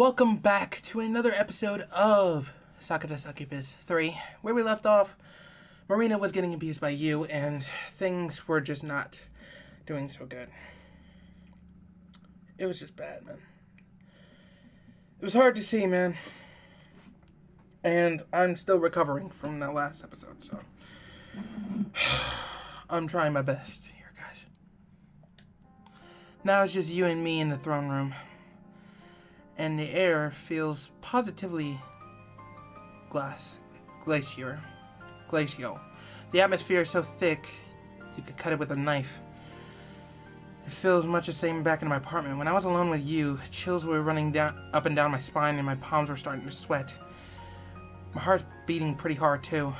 Welcome back to another episode of Sakura Succubus 3. Where we left off, Marina was getting abused by you, and things were just not doing so good. It was just bad, man. It was hard to see, man. And I'm still recovering from that last episode, so I'm trying my best here, guys. Now it's just you and me in the throne room. And the air feels positively glacial. The atmosphere is so thick, you could cut it with a knife. It feels much the same back in my apartment. When I was alone with you, chills were running up and down my spine and my palms were starting to sweat. My heart's beating pretty hard too.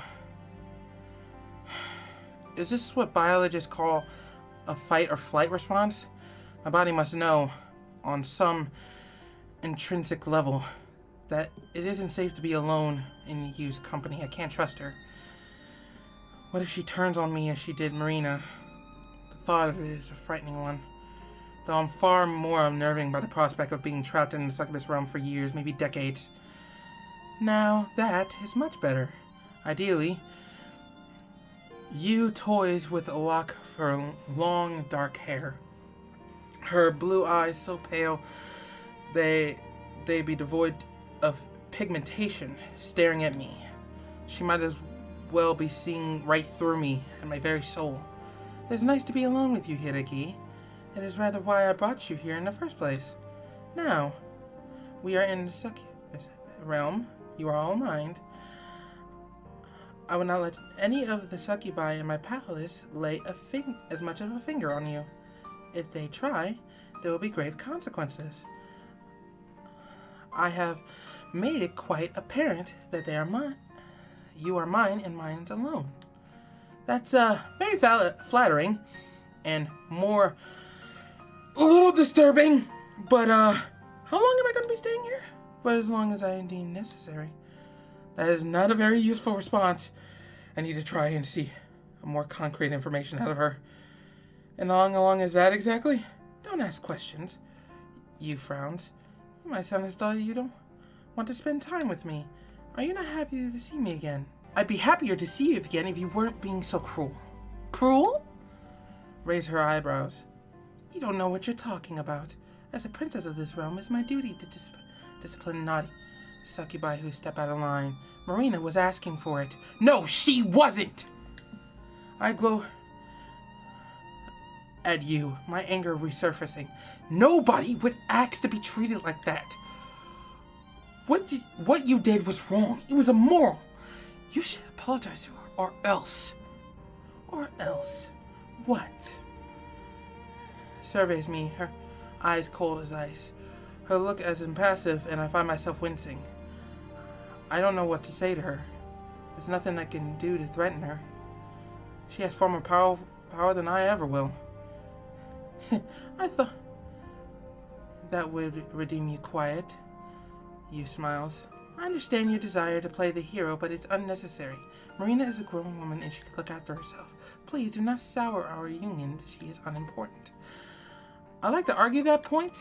Is this what biologists call a fight or flight response? My body must know, on some intrinsic level, that it isn't safe to be alone in Yu's company. I can't trust her. What if she turns on me as she did Marina? The thought of it is a frightening one. Though I'm far more unnerving by the prospect of being trapped in the succubus realm for years, maybe decades. Now that is much better. Ideally, Yu toys with a lock of her long dark hair. Her blue eyes so pale they be devoid of pigmentation, staring at me. She might as well be seeing right through me and my very soul. It's nice to be alone with you, Hideki. It is rather why I brought you here in the first place. Now, we are in the succubus realm. You are all mine. I will not let any of the succubi in my palace lay as much as a finger on you. If they try, there will be grave consequences. I have made it quite apparent that they are mine. You are mine and mine's alone. That's very flattering and a little disturbing. But how long am I going to be staying here? For as long as I deem necessary. That is not a very useful response. I need to try and see more concrete information out of her. And how long is that exactly? Don't ask questions. You frowns. My son has thought you don't want to spend time with me. Are you not happy to see me again? I'd be happier to see you again if you weren't being so cruel. Cruel? Raise her eyebrows. You don't know what you're talking about. As a princess of this realm, it's my duty to discipline naughty succubi who step out of line. Marina was asking for it. No, she wasn't! I glow at you, my anger resurfacing. Nobody would ask to be treated like that. What you did was wrong. It was immoral. You should apologize to her, or else. Or else. What? Surveys me, her eyes cold as ice. Her look as impassive, and I find myself wincing. I don't know what to say to her. There's nothing I can do to threaten her. She has far more power than I ever will. I thought that would redeem you quiet. You smiles. I understand your desire to play the hero, but it's unnecessary. Marina is a grown woman and she can look after herself. Please do not sour our union. She is unimportant. I like to argue that point,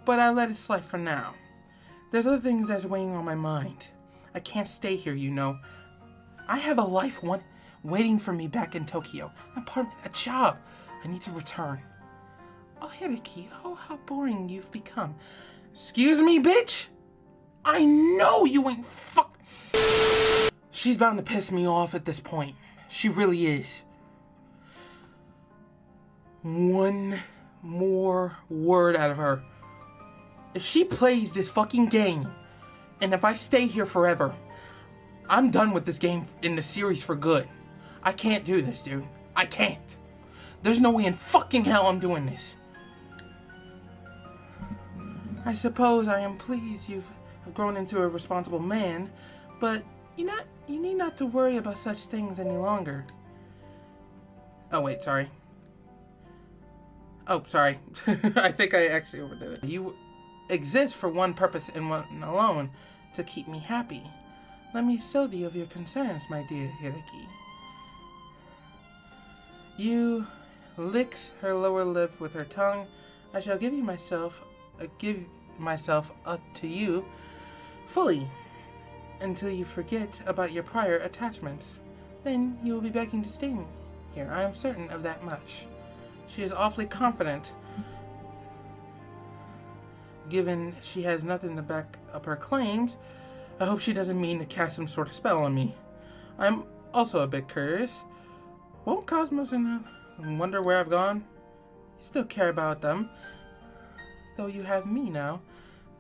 but I let it slide for now. There's other things that's weighing on my mind. I can't stay here, you know. I have a life waiting for me back in Tokyo. An apartment, a job. I need to return. Oh, Hideki, how boring you've become. Excuse me, bitch? I know you ain't She's bound to piss me off at this point. She really is. One more word out of her. If she plays this fucking game, and if I stay here forever, I'm done with this game in the series for good. I can't do this, dude. I can't. There's no way in fucking hell I'm doing this. I suppose I am pleased you've grown into a responsible man, but you need not to worry about such things any longer. Oh wait, sorry. Oh, sorry. I think I actually overdid it. You exist for one purpose and one alone, to keep me happy. Let me soothe you of your concerns, my dear Hideki. You licks her lower lip with her tongue. I shall give myself up to you fully until you forget about your prior attachments. Then you will be begging to stay here. I am certain of that much. She is awfully confident, given she has nothing to back up her claims. I hope she doesn't mean to cast some sort of spell on me. I'm also a bit curious. Won't Cosmos and wonder where I've gone? You still care about them, though you have me now.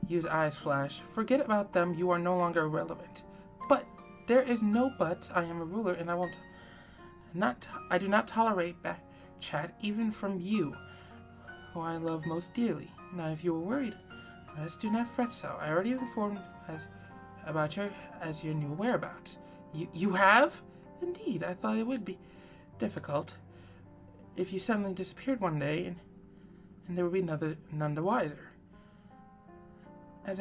Yu's eyes flash. Forget about them. You are no longer relevant. But there is no buts. I am a ruler, and I do not tolerate back chat, even from you, who I love most dearly. Now, if you were worried, just do not fret so. I already informed about your new whereabouts. You have? Indeed, I thought it would be difficult if you suddenly disappeared one day, and there would be none the wiser. As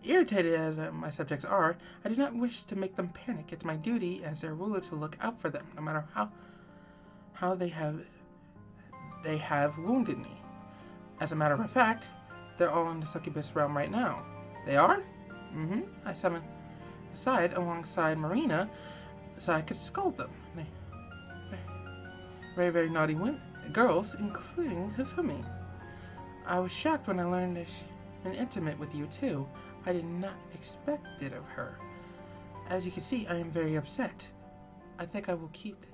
irritated as my subjects are, I do not wish to make them panic. It's my duty as their ruler to look out for them, no matter how they have wounded me. As a matter of fact, they're all in the succubus realm right now. They are? Mm-hmm. I summoned aside alongside Marina so I could scold them. Very, very naughty girls, including Hifumi. I was shocked when I learned that and intimate with you too. I did not expect it of her. As you can see, I am very upset. I think I will keep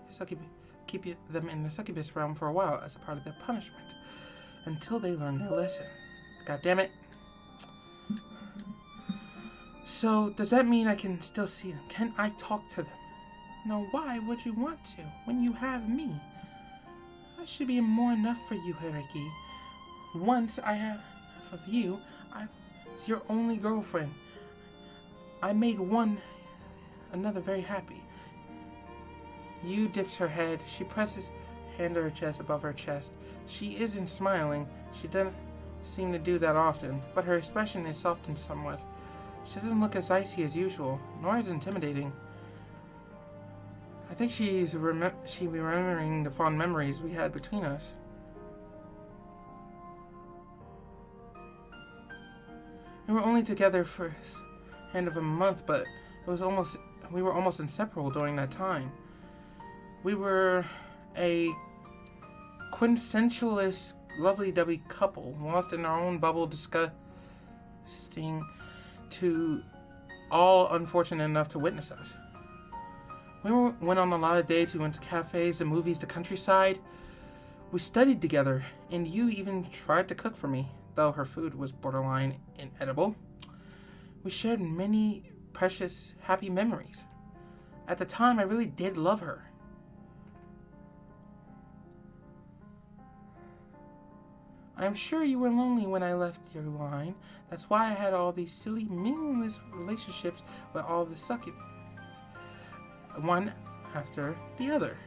them in the succubus realm for a while as a part of their punishment, until they learn their lesson. God damn it. So, does that mean I can still see them? Can I talk to them? No, why would you want to, when you have me? I should be more enough for you, Hireki. Once I have enough of you, I was your only girlfriend. I made another very happy. Yu dips her head. She presses hand to her chest above her chest. She isn't smiling. She doesn't seem to do that often, but her expression is softened somewhat. She doesn't look as icy as usual, nor as intimidating. I think she's remembering the fond memories we had between us. We were only together for the end of a month, but we were almost inseparable during that time. We were a quintessentialist, lovely-dovey couple, lost in our own bubble, disgusting to all unfortunate enough to witness us. We went on a lot of dates. We went to cafes, the movies, the countryside. We studied together, and you even tried to cook for me, though her food was borderline inedible. We shared many precious, happy memories. At the time, I really did love her. I'm sure you were lonely when I left your line. That's why I had all these silly, meaningless relationships with all the succubus, one after the other.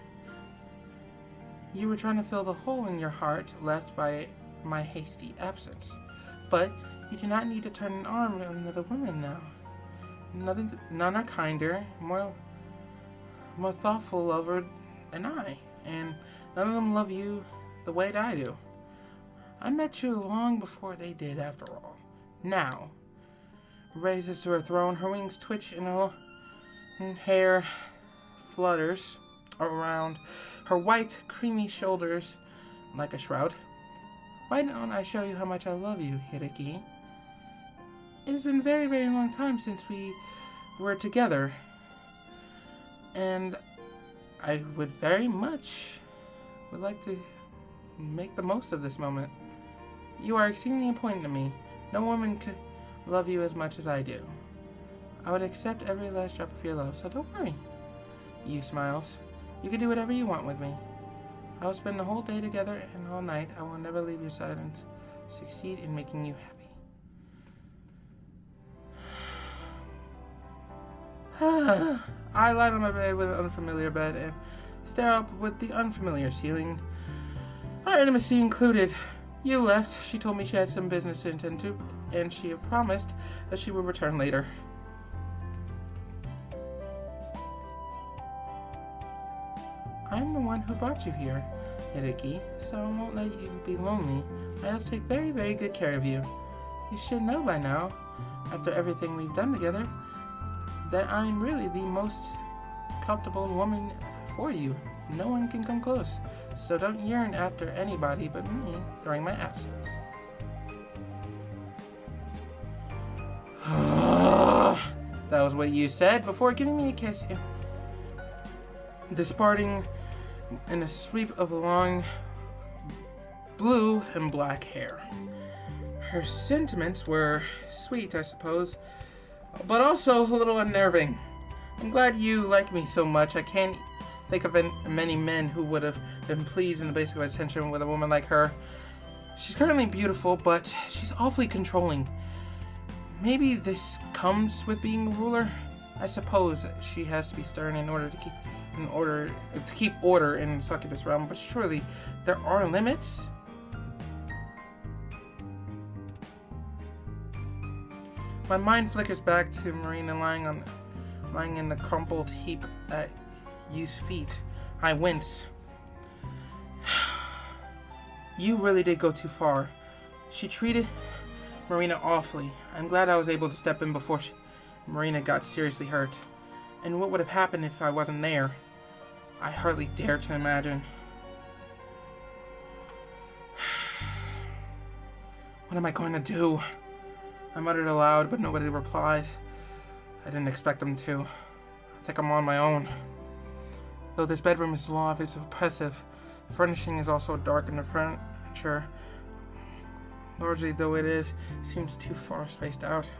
You were trying to fill the hole in your heart left by my hasty absence. But you do not need to turn an arm on another woman now. None are kinder, more thoughtful lover than I, and none of them love you the way that I do. I met you long before they did, after all. Now, raises to her throne, her wings twitch and her hair flutters around her white, creamy shoulders like a shroud. Why don't I show you how much I love you, Hireki? It has been a very, very long time since we were together, and I would very much like to make the most of this moment. You are exceedingly important to me. No woman could love you as much as I do. I would accept every last drop of your love, so don't worry. Yu smiles. You can do whatever you want with me. I will spend the whole day together and all night. I will never leave your side and succeed in making you happy. I lie on my bed with an unfamiliar bed and stare up with the unfamiliar ceiling. Our intimacy included. You left. She told me she had some business to attend to, and she promised that she would return later. I'm the one who brought you here. Hideki, so I won't let you be lonely. I'll take very, very good care of you. You should know by now, after everything we've done together, that I'm really the most comfortable woman for you. No one can come close, so don't yearn after anybody but me during my absence. That was what you said before giving me a kiss, disparting in a sweep of long blue and black hair. Her sentiments were sweet, I suppose, but also a little unnerving. I'm glad you like me so much. I can't think of many men who would have been pleased in the basic attention with a woman like her. She's currently beautiful, but she's awfully controlling. Maybe this comes with being a ruler. I suppose she has to be stern in order to keep order in the Succubus realm, but surely there are limits. My mind flickers back to Marina lying in the crumpled heap at Yu's feet. I wince. You really did go too far. She treated Marina awfully. I'm glad I was able to step in before Marina got seriously hurt. And what would have happened if I wasn't there? I hardly dare to imagine. What am I going to do? I muttered aloud, but nobody replies. I didn't expect them to. I think I'm on my own. Though this bedroom is large, it's oppressive. The furnishing is also dark, and the furniture, largely though it is, seems too far spaced out.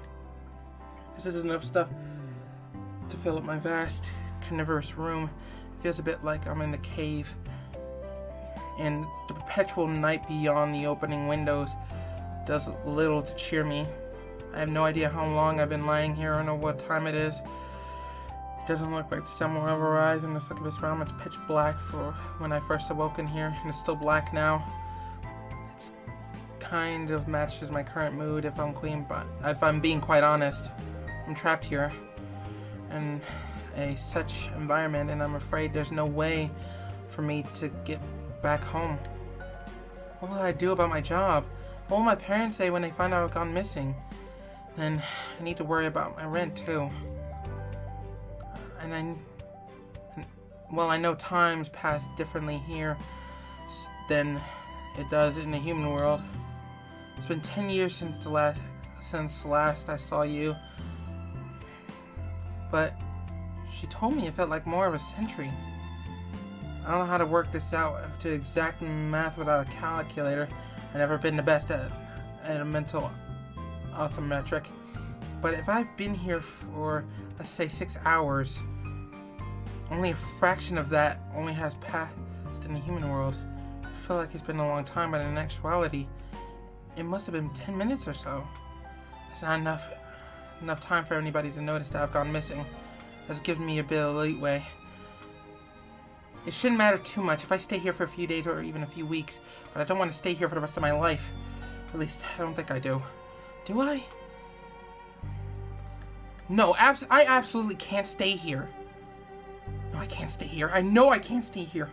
This isn't enough stuff to fill up my vast, carnivorous room. It feels a bit like I'm in a cave, and the perpetual night beyond the opening windows does little to cheer me. I have no idea how long I've been lying here or know what time it is. It doesn't look like the sun will ever rise in the Succubus realm. It's pitch black for when I first awoke in here, and it's still black now. It's kind of matches my current mood if I'm being quite honest. I'm trapped here in such environment, and I'm afraid there's no way for me to get back home. What will I do about my job? What will my parents say when they find out I've gone missing? Then I need to worry about my rent too. I know times pass differently here than it does in the human world. It's been 10 years since last I saw you. But she told me it felt like more of a century. I don't know how to work this out to exact math without a calculator. I've never been the best at a mental arithmetic. But if I've been here for, let's say, 6 hours, only a fraction of that only has passed in the human world. I feel like it's been a long time, but in actuality, it must have been 10 minutes or so. It's not enough time for anybody to notice that I've gone missing. That's given me a bit of leeway. It shouldn't matter too much if I stay here for a few days or even a few weeks, but I don't want to stay here for the rest of my life. At least, I don't think I do. Do I? No, I absolutely can't stay here. No, I can't stay here. I know I can't stay here.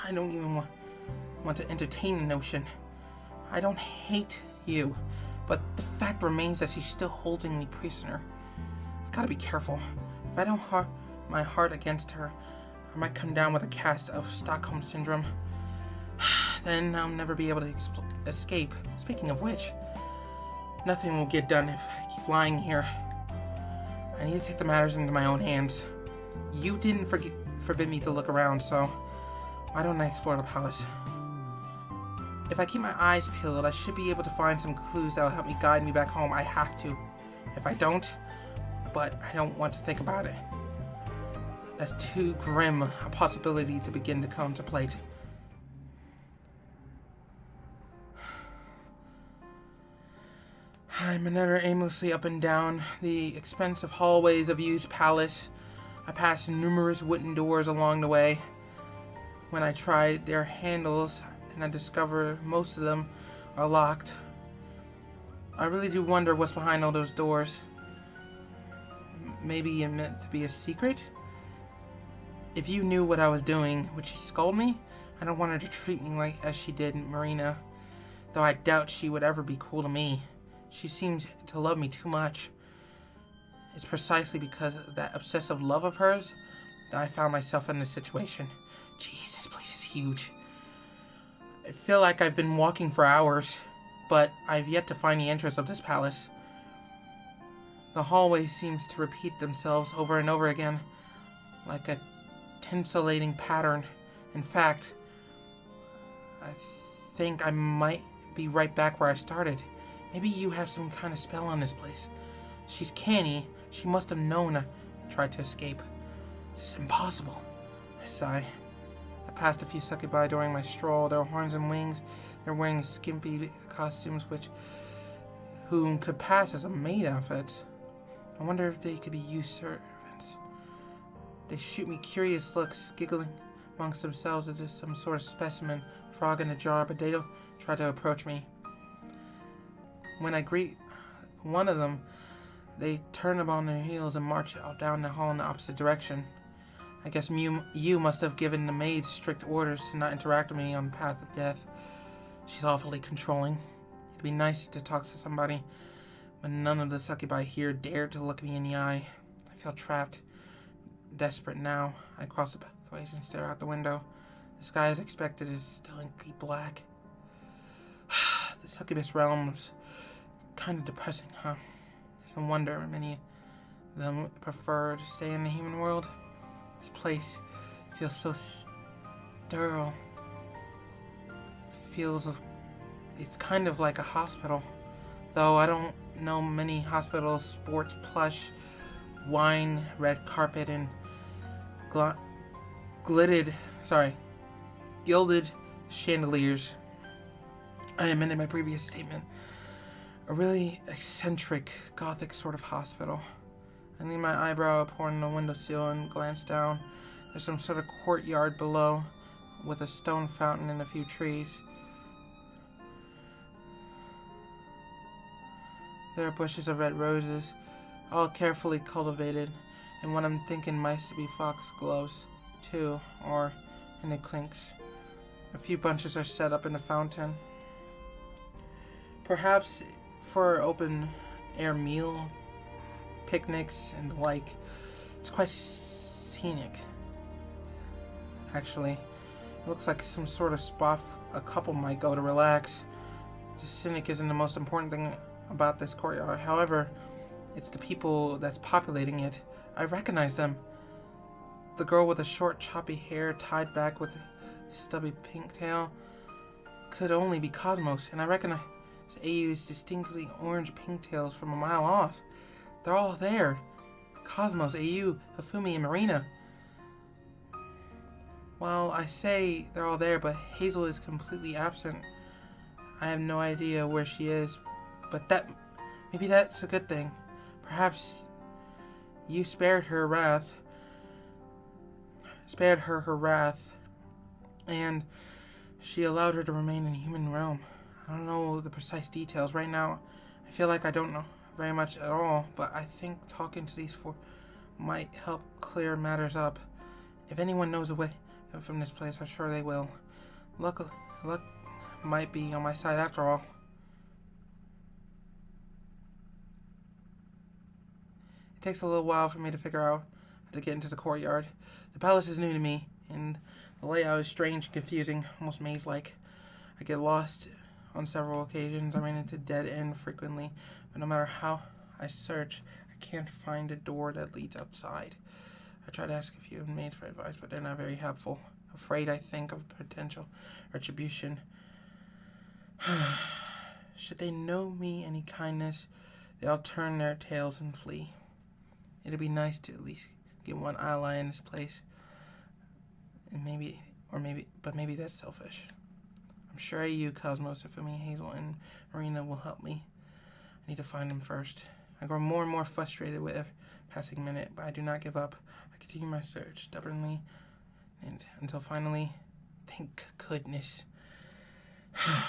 I don't even want to entertain the notion. I don't hate you, but the fact remains that she's still holding me prisoner. I've got to be careful. If I don't harm my heart against her, I might come down with a cast of Stockholm Syndrome. Then I'll never be able to escape. Speaking of which, nothing will get done if I keep lying here. I need to take the matters into my own hands. You didn't forbid me to look around, so why don't I explore the palace? If I keep my eyes peeled, I should be able to find some clues that will help me guide me back home. I have to. If I don't, but I don't want to think about it. That's too grim a possibility to begin to contemplate. I meander aimlessly up and down the expensive hallways of Yu's palace. I pass numerous wooden doors along the way. When I try their handles, and I discover most of them are locked. I really do wonder what's behind all those doors. Maybe it meant to be a secret? If you knew what I was doing, would she scold me? I don't want her to treat me like as she did Marina, though I doubt she would ever be cool to me. She seems to love me too much. It's precisely because of that obsessive love of hers that I found myself in this situation. Jeez, this place is huge. I feel like I've been walking for hours, but I've yet to find the entrance of this palace. The hallway seems to repeat themselves over and over again, like a tintillating pattern. In fact, I think I might be right back where I started. Maybe you have some kind of spell on this place. She's canny. She must have known I tried to escape. It's impossible. I sigh. I passed a few succubi during my stroll. Their horns and wings. They're wearing skimpy costumes whom could pass as maid outfits. I wonder if they could be used servants. They shoot me curious looks, giggling amongst themselves as if some sort of specimen, frog in a jar, but they don't try to approach me. When I greet one of them, they turn upon their heels and march out down the hall in the opposite direction. I guess you must have given the maids strict orders to not interact with me on the path of death. She's awfully controlling. It'd be nice to talk to somebody, but none of the succubi here dared to look me in the eye. I feel trapped, desperate now. I cross the pathways and stare out the window. The sky, as expected, is still inky black. The succubus realm's kind of depressing, huh? It's no wonder many of them prefer to stay in the human world. This place feels so sterile. It's kind of like a hospital. Though I don't know many hospitals, sports plush, wine, red carpet, and gilded chandeliers. I amended my previous statement. A really eccentric, gothic sort of hospital. I leaned my eyebrow upon the windowsill and glanced down. There's some sort of courtyard below, with a stone fountain and a few trees. There are bushes of red roses, all carefully cultivated, and what I'm thinking might be foxgloves, too, and it clinks. A few bunches are set up in the fountain. Perhaps for open-air meal, picnics, and the like. It's quite scenic, actually. It looks like some sort of spot a couple might go to relax. The scenic isn't the most important thing about this courtyard. However, it's the people that's populating it. I recognize them. The girl with the short, choppy hair tied back with a stubby pigtail could only be Cosmos, and I recognize AU's distinctly orange pigtails from a mile off. They're all there. Cosmos, AU, Hifumi, and Marina. Well, I say they're all there, but Hazel is completely absent. I have no idea where she is, but maybe that's a good thing. Perhaps you spared her her wrath, and she allowed her to remain in the human realm. I don't know the precise details right now. I feel like I don't know very much at all, but I think talking to these four might help clear matters up. If anyone knows a way from this place, I'm sure they will. Luck might be on my side after all. It takes a little while for me to figure out how to get into the courtyard. The palace is new to me, and the layout is strange and confusing, almost maze-like. I get lost on several occasions. I ran into dead end frequently, but no matter how I search, I can't find a door that leads outside. I try to ask a few inmates for advice, but they're not very helpful. Afraid I think of potential retribution. Should they know me any kindness, they'll turn their tails and flee. It'd be nice to at least get one ally in this place. And maybe that's selfish. I'm sure you, Cosmos, Hifumi, Hazel, and Marina will help me. I need to find them first. I grow more and more frustrated with every passing minute, but I do not give up. I continue my search stubbornly until finally, thank goodness, I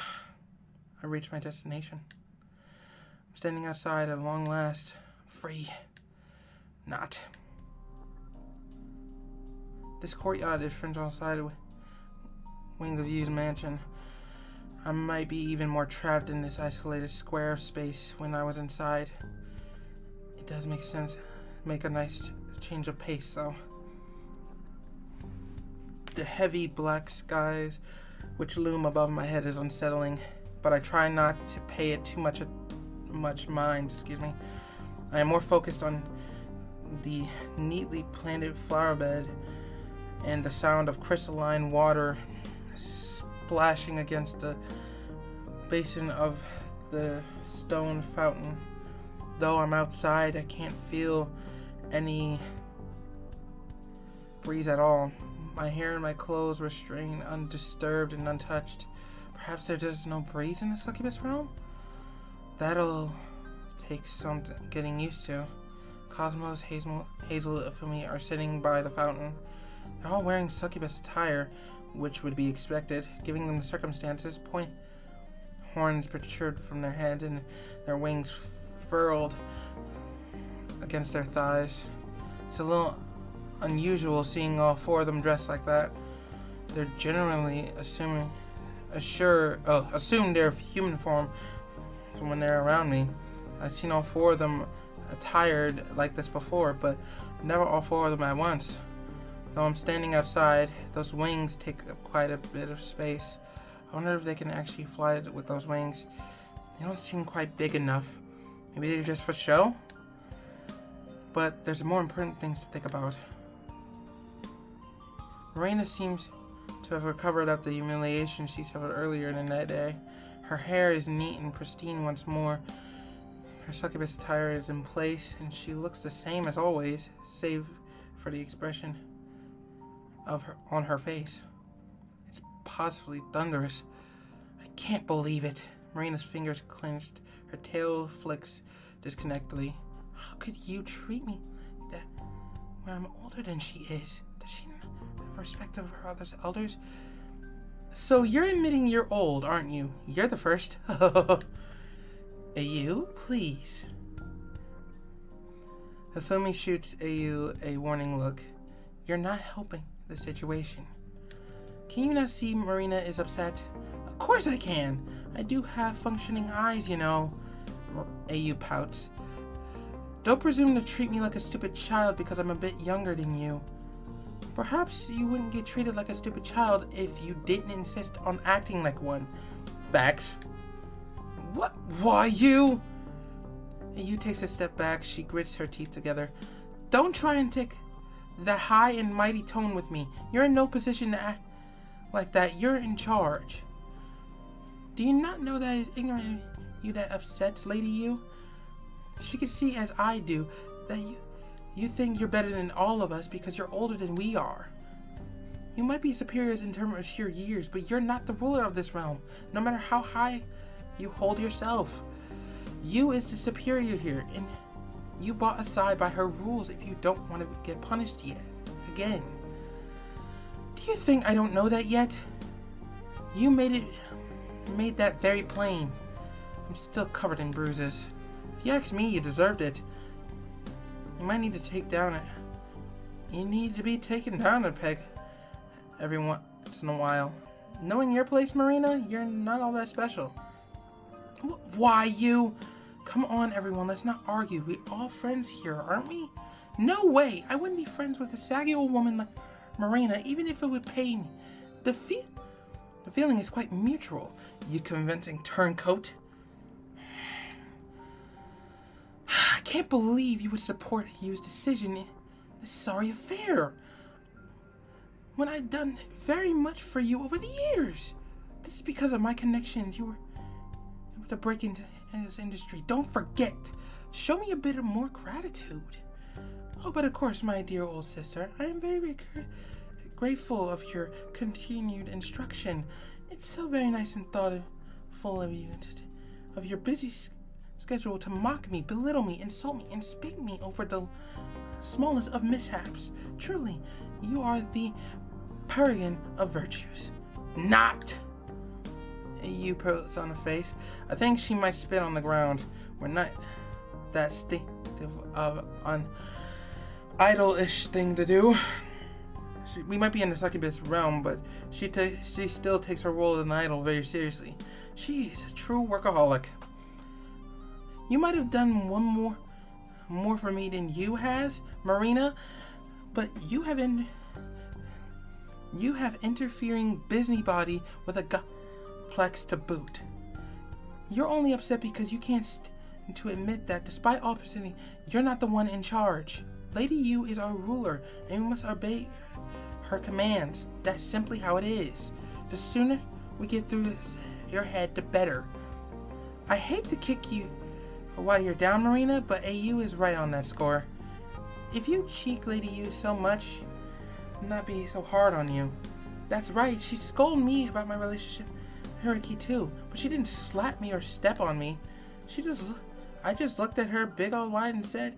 reach my destination. I'm standing outside at long last, free. Not. This courtyard is fringed on the side wing of Yu's mansion. I might be even more trapped in this isolated square of space when I was inside. It does make sense. Make a nice change of pace, though. The heavy black skies which loom above my head is unsettling, but I try not to pay it too much mind. I am more focused on the neatly planted flower bed and the sound of crystalline water splashing against the basin of the stone fountain. Though I'm outside, I can't feel any breeze at all. My hair and my clothes were staying undisturbed and untouched. Perhaps there's just no breeze in the succubus realm? That'll take some getting used to. Cosmos, Hazel, and me are sitting by the fountain. They're all wearing succubus attire, which would be expected, given them the circumstances. Point horns protrude from their heads and their wings furled against their thighs. It's a little unusual seeing all four of them dressed like that. They're generally assume they're human form from when they're around me. I've seen all four of them attired like this before, but never all four of them at once. Though I'm standing outside, those wings take up quite a bit of space. I wonder if they can actually fly with those wings. They don't seem quite big enough. Maybe they're just for show? But there's more important things to think about. Marina seems to have recovered after the humiliation she suffered earlier in that day. Her hair is neat and pristine once more. Her succubus attire is in place, and she looks the same as always, save for the expression on her face. It's positively thunderous. I can't believe it. Marina's fingers clenched. Her tail flicks disconnectedly. How could you treat me that when I'm older than she is? Does she not have respect of her other elders? So you're admitting you're old, aren't you? You're the first. Ayu, please. Hifumi shoots Ayu a warning look. You're not helping the situation. Can you not see Marina is upset? Of course I can. I do have functioning eyes, you know. Ayu pouts. Don't presume to treat me like a stupid child because I'm a bit younger than you. Perhaps you wouldn't get treated like a stupid child if you didn't insist on acting like one. Bax. What? Why you? Ayu takes a step back. She grits her teeth together. Don't try and take that high and mighty tone with me. You're in no position to act like that. You're in charge. Do you not know that it is ignorant you that upsets Lady Yu? She can see as I do that you think you're better than all of us because you're older than we are. You might be superiors in terms of sheer years, but you're not the ruler of this realm, no matter how high you hold yourself. You is the superior here, and you bought aside by her rules if you don't want to get punished yet. Again. Do you think I don't know that yet? You made that very plain. I'm still covered in bruises. If you ask me, you deserved it. You might need to take down it. You need to be taken down a peg every once in a while. Knowing your place, Marina, you're not all that special. Why you? Come on, everyone, let's not argue. We're all friends here, aren't we? No way! I wouldn't be friends with a saggy old woman like Marina, even if it would pay me. The feeling is quite mutual, you convincing turncoat. I can't believe you would support Yu's decision in this sorry affair, when I've done very much for you over the years. This is because of my connections. You were able to break into this industry. Don't forget. Show me a bit of more gratitude. Oh, but of course, my dear old sister, I am very, very grateful of your continued instruction. It's so very nice and thoughtful of you, of your busy schedule to mock me, belittle me, insult me, and spit me over the smallest of mishaps. Truly, you are the paragon of virtues. Not! You puts on her face. I think she might spit on the ground. We're not that instinctive of an idle-ish thing to do. we might be in the succubus realm, but she still takes her role as an idol very seriously. She's a true workaholic. You might have done one more for me than you has, Marina, but you have interfering busybody with a complex to boot. You're only upset because you can't to admit that despite all perceiving, you're not the one in charge. Lady Yu is our ruler, and we must obey her commands. That's simply how it is. The sooner we get through your head, the better. I hate to kick you while you're down, Marina, but AU is right on that score. If you cheek Lady Yu so much, not be so hard on you. That's right, she scolded me about my relationship with Hiraki too, but she didn't slap me or step on me. I just looked at her big old wide and said,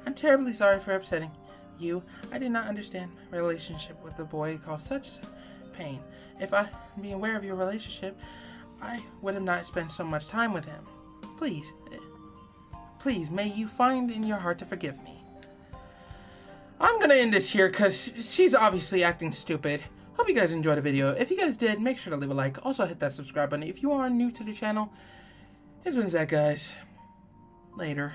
I'm terribly sorry for upsetting you. I did not understand my relationship with the boy caused such pain. If I'd been aware of your relationship, I would have not spent so much time with him. Please, may you find in your heart to forgive me. I'm gonna end this here because she's obviously acting stupid. Hope you guys enjoyed the video. If you guys did, make sure to leave a like. Also hit that subscribe button if you are new to the channel. It's been Zach, guys. Later.